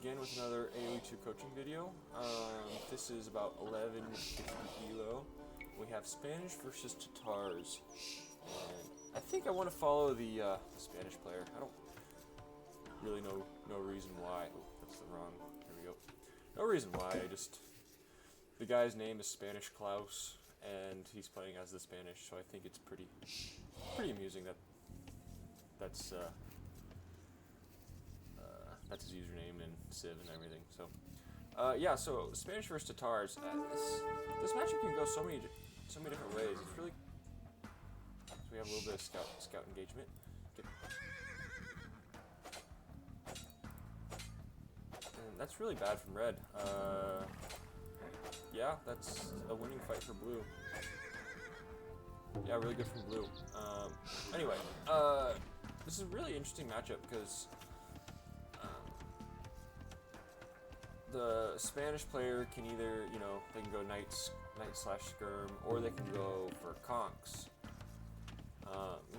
again with another AOE2 coaching video. This is about 1150 elo. We have Spanish versus Tatars, and I think I want to follow the Spanish player. I don't really know no reason why. Oh, that's the wrong. There we go. No reason why. The guy's name is Spanish Klaus, and he's playing as the Spanish, so I think it's pretty amusing that's his username and Civ and everything. So, yeah. So Spanish versus Tatars. This matchup can go so many different ways. It's really. So we have a little bit of scout engagement. And that's really bad from red. Yeah, that's a winning fight for blue. Yeah, really good from blue. Anyway, this is a really interesting matchup because the Spanish player can either, they can go knight/skirm, or they can go for conks.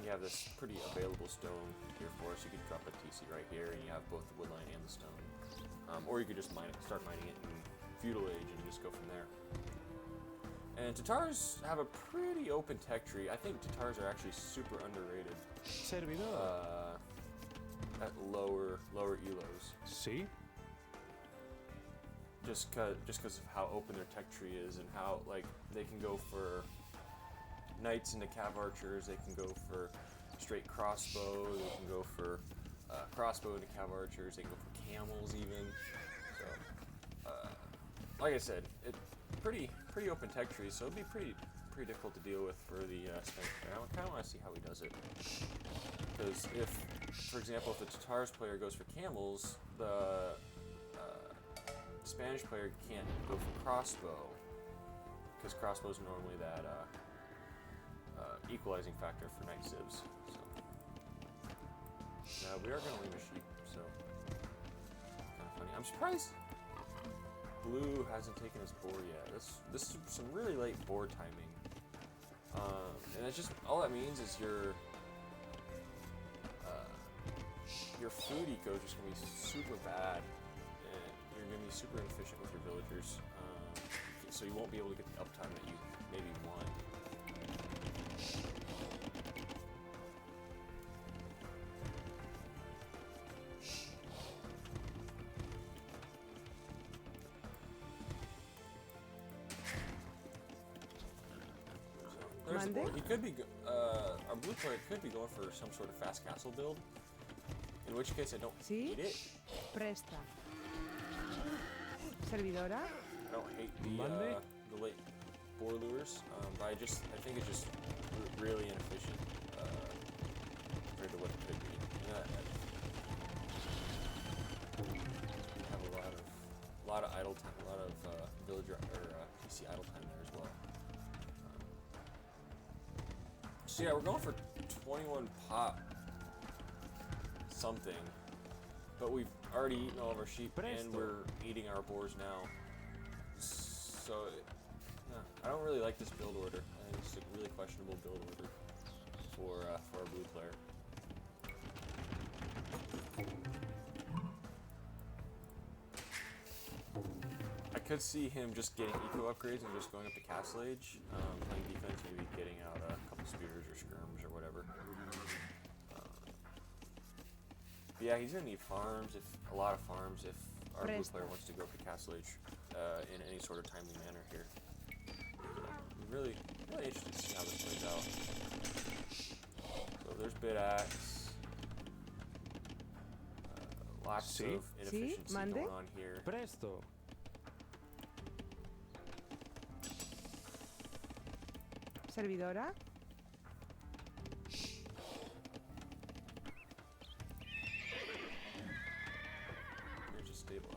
You have this pretty available stone here for us. You could drop a TC right here, and you have both the woodline and the stone. Or you could just start mining it in feudal age and just go from there. And Tatars have a pretty open tech tree. I think Tatars are actually super underrated. Servidor. At lower elos. See? Just because of how open their tech tree is and how they can go for knights into cav archers, they can go for straight crossbow, they can go for crossbow into cav archers, they can go for camels even. So, like I said, it's pretty open tech tree, so it'd be pretty difficult to deal with for the Spanish player. I kind of want to see how he does it, because if, for example, if the Tatars player goes for camels, the Spanish player can't go for crossbow, because crossbow is normally that equalizing factor for knight civs. So we are going to leave a sheep, so kind of funny. I'm surprised blue hasn't taken his boar yet. This is some really late board timing, and it's just all that means is your food eco is just going to be super bad. You're going to be super inefficient with your villagers, so you won't be able to get the uptime that you maybe want. So, there's the board. He could be, our blue player could be going for some sort of fast castle build, in which case I don't hate it. Presta. Servidora. I don't hate the late boar lures, but I think it's just really inefficient compared to what it could be. We have a lot of idle time, a lot of villager or PC idle time there as well. So yeah, we're going for 21 pop something. But we've already eaten all of our sheep, and we're eating our boars now. So, I don't really like this build order. I think it's a really questionable build order for our blue player. I could see him just getting eco upgrades and just going up to castle age, playing defense, maybe getting out a couple spears or skirms or whatever. Yeah, he's gonna need farms, a lot of farms, if our blue player wants to go for castle age in any sort of timely manner here. I'm really interested to see how this plays out. So there's bit axe. Lots of inefficiency going on here. Presto. Servidora.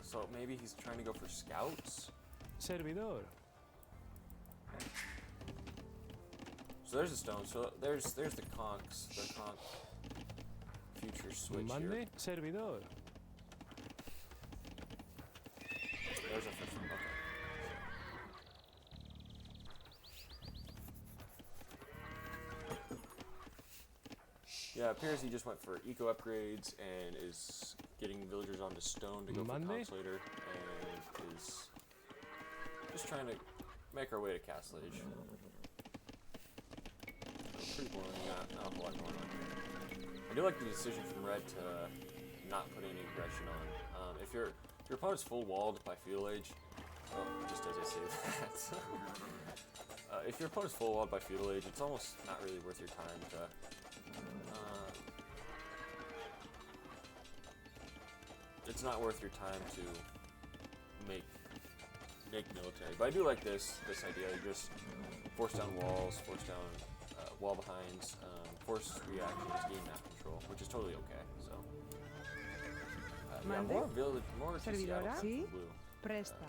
So maybe he's trying to go for scouts? Servidor. So there's a stone. So there's the conks. The conk future switch here. Servidor. There's a fish. Okay. Yeah, it appears he just went for eco upgrades and is getting villagers onto stone to go for Monday? counts later, and is just trying to make our way to Castle Age. Pretty boring, not a whole lot going on here. I do like the decision from Red to not put any aggression on. If your opponent's full walled by Feudal Age, oh, just as I say that, if your opponent's full walled by Feudal Age, it's almost not really worth your time to. It's not worth your time to make military. But I do like this idea. You just force down walls, force down wall behinds, force reactions, gain map control, which is totally okay. So yeah, Mande? more village, more TC Servidora? outfits Sí. for blue. Presta.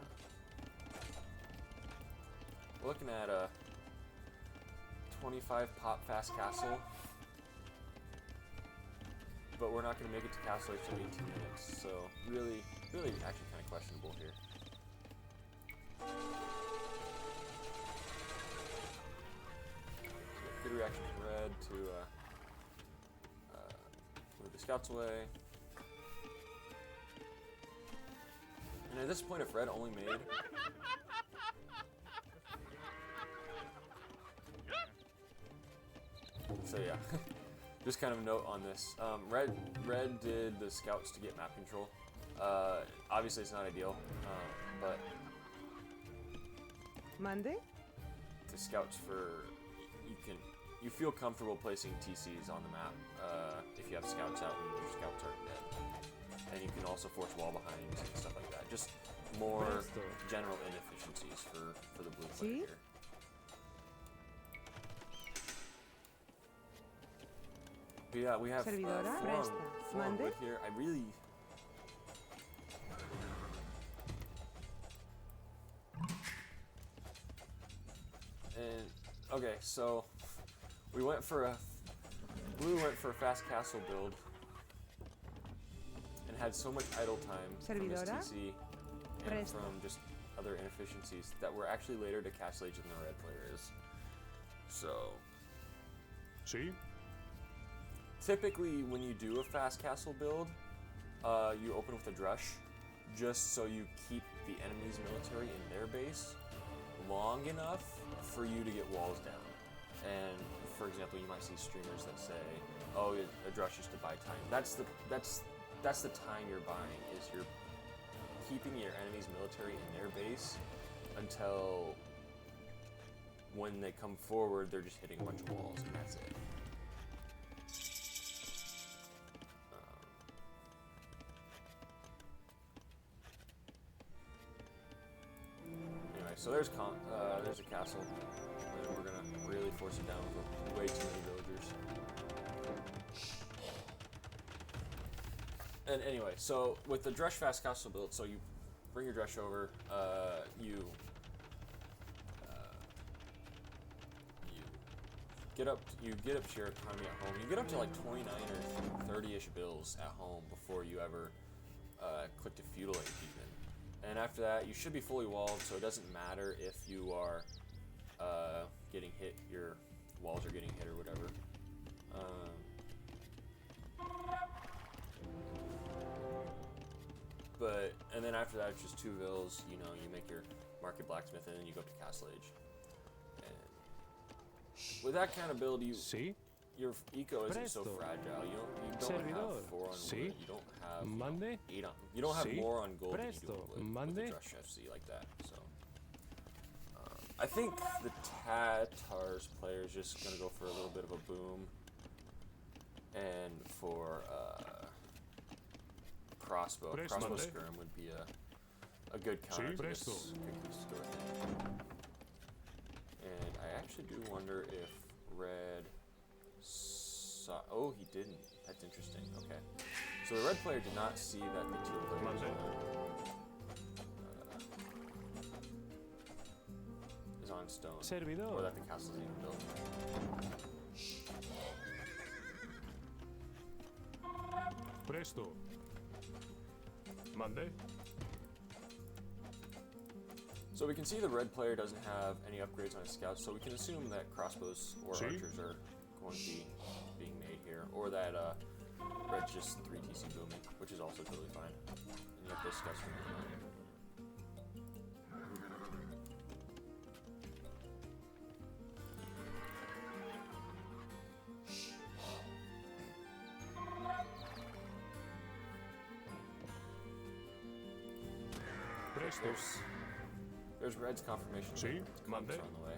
We're looking at a 25 pop fast castle, but we're not going to make it to Castle Age till 18 minutes. So really actually kind of questionable here. Good reaction from Red to move the scouts away. And at this point, if Red only made so yeah, just kind of a note on this. Red did the scouts to get map control. Obviously, it's not ideal, but Mande? the scouts for you feel comfortable placing TCs on the map if you have scouts out and your scouts aren't dead. And you can also force wall behinds and stuff like that. Just more Presto. general inefficiencies for the blue player See? here. But yeah, we have Servidora? four Resta. on Mande? wood here. I really. And okay, so blue went for a fast castle build and had so much idle time from his Servidora? TC and Presta. from just other inefficiencies that were actually later to Castle Age than the red player is. So Sí. typically when you do a fast castle build, you open with a drush just so you keep the enemy's military in their base long enough for you to get walls down. And for example, you might see streamers that say, "Oh, a drush is to buy time." That's the time you're buying, is you're keeping your enemy's military in their base until when they come forward, they're just hitting a bunch of walls, and that's it. Anyway, so there's a castle, and we're gonna really force it down with way too many villagers. And anyway, so with the Drush fast castle build, so you bring your Drush over, you get up to your economy at home. You get up to like 29 or 30-ish bills at home before you ever click to feudal age even. And after that, you should be fully walled, so it doesn't matter if you are getting hit, your walls are getting hit or whatever. And then after that, it's just 2 vills. You know, you make your market blacksmith, and then you go up to Castle Age. And with that kind of build, Sí. your eco isn't so Presto. fragile. You don't Servidor. have 4 on Sí. wood. You don't have Mande? 8 on. You don't have Sí. more on gold Presto. than you do on wood Mande? with the Drush FC like that. So I think the Tatars player is just gonna go for a little bit of a boom, and for crossbow. Presto. Crossbow Mande? skirm would be a good counter Sí. to this Presto. conquistador thing. And I actually do wonder if Red saw. Oh, he didn't. That's interesting. Okay. So the red player did not see that the teal player was on stone. Or Servidor. that the castle's even built. Presto. Mande? So we can see the red player doesn't have any upgrades on his scouts, so we can assume that crossbows or Sí. archers are going to be being made here, or that red's just 3 TC booming, which is also totally fine. And yet this guy's from Presto. There's red's confirmation. Sì, Conks Monday. on the way.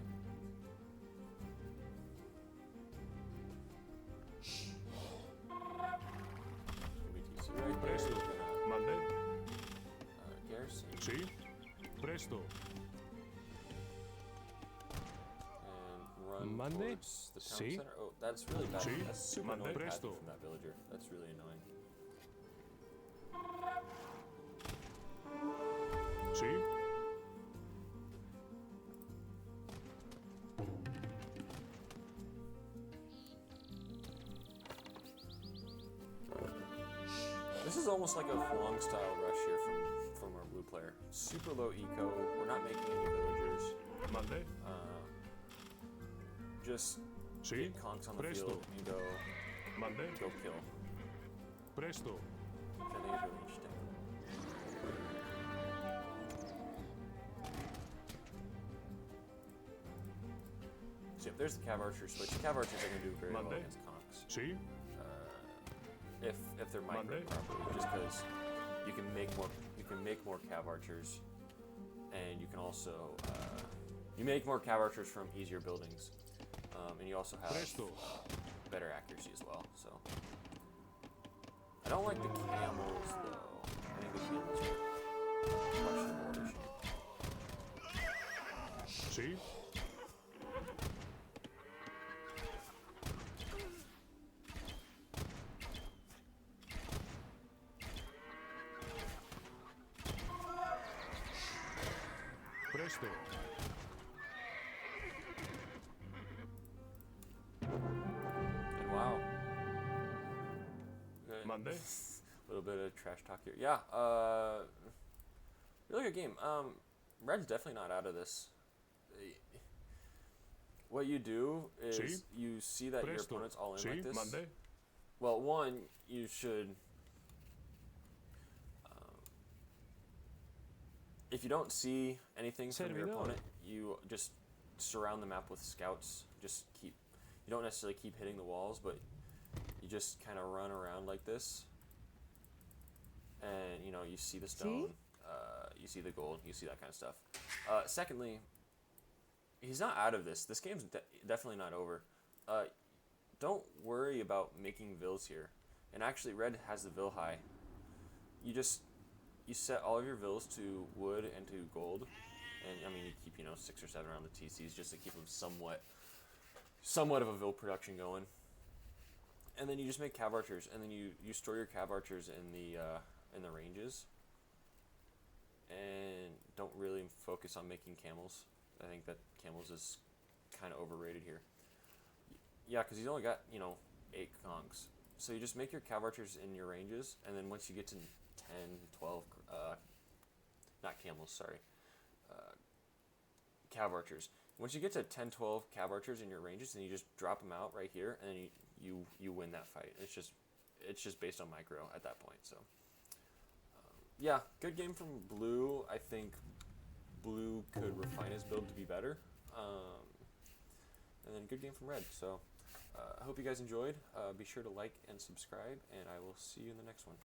BTC right there. Presto. He's gonna, Monday. garrison Sì. Presto. and run Monday? towards the town Sì. center. Oh, that's really bad. Sì. That's super Monday. annoying Presto. pathing from that villager. That's really annoying. Sì. This is almost like a Fulong style rush here from our blue player. Super low eco. We're not making any villagers. Monday. Just Sì. get conks on the Presto. field and go Monday. kill. Presto. Which I think is really interesting. So yep, there's the Cav Archer switch. Cav Archers are going to do very well Monday. against conks. Sì. If they're Monday. microed properly, just because you can make more Cav Archers, and you can also you make more Cav Archers from easier buildings, and you also have Presto. better accuracy as well. So I don't like the camels though. I think the camels are questionable addition. Sì. Presto. And wow. Good. Monday. A little bit of trash talk here. Yeah, really good game. Red's definitely not out of this. What you do is Sì. you see that your Presto. opponent's all in Sì. like this. Monday. Well, one, you should. If you don't see anything from your Servidor. opponent, you just surround the map with scouts. Just keep. You don't necessarily keep hitting the walls, but you just kind of run around like this. And you see the stone, you see the gold, you see that kind of stuff. Secondly, he's not out of this. This game's definitely not over. Don't worry about making vills here. And actually, red has the vill high. You set all of your vills to wood and to gold, and I mean you keep 6 or 7 around the TCs just to keep them somewhat of a vill production going. And then you just make Cav Archers, and then you store your Cav Archers in the ranges, and don't really focus on making camels. I think that camels is kind of overrated here. Yeah, because he's only got 8 conks, so you just make your Cav Archers in your ranges, and then once you get to 10, 12, not camels, sorry, Cav Archers. Once you get to 10, 12 Cav Archers in your ranges, then you just drop them out right here, and then you win that fight. It's just based on micro at that point. So yeah, good game from blue. I think blue could refine his build to be better, and then good game from red. So I hope you guys enjoyed. Be sure to like and subscribe, and I will see you in the next one.